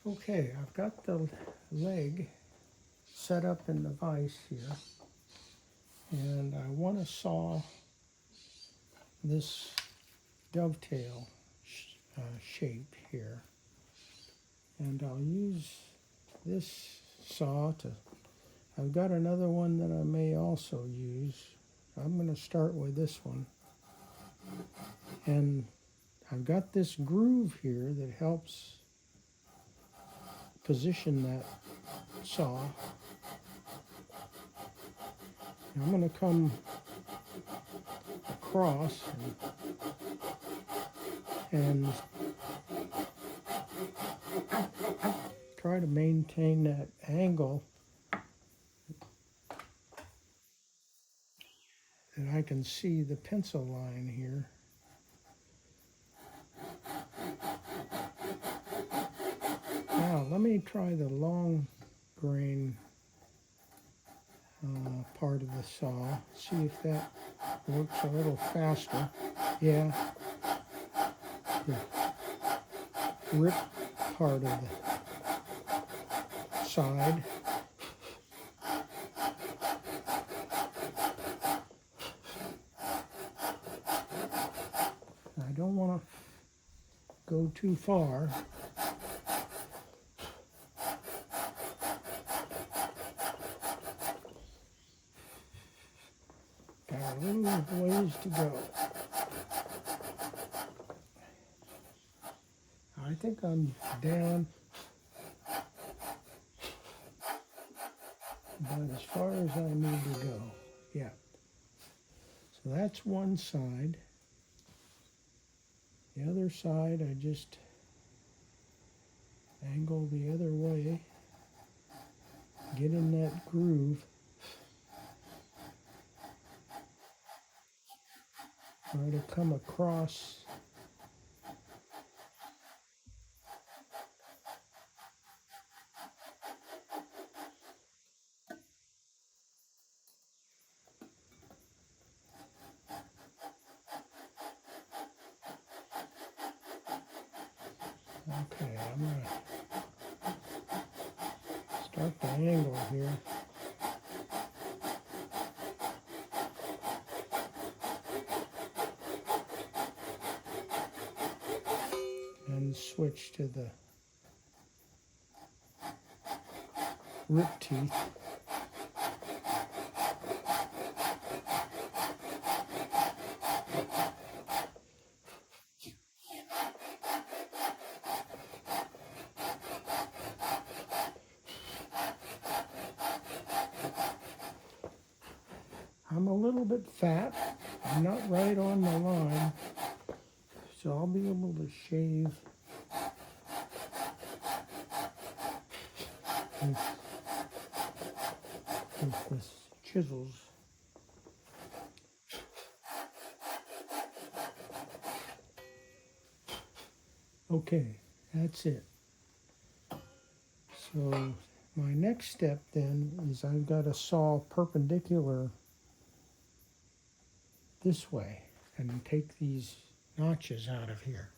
Okay, I've got the leg set up in the vise here, and I want to saw this dovetail shape here, and I'll use this saw to, I've got another one that I may also use. I'm going to start with this one, and I've got this groove here that helps position that saw. And I'm going to come across and try to maintain that angle that I can see the pencil line here. Now let me try the long grain part of the saw, see if that works a little faster. Yeah, the rip part of the side. I don't want to go too far. Got a little ways to go. I think I'm down about as far as I need to go. Yeah. So that's one side. The other side, I just angle the other way, get in that groove, try to come across. Okay, I'm going to start the angle here. And switch to the rip teeth. I'm a little bit fat. I'm not right on the line, so I'll be able to shave with the chisels. Okay, that's it. So my next step then is I've got to saw perpendicular this way and take these notches out of here.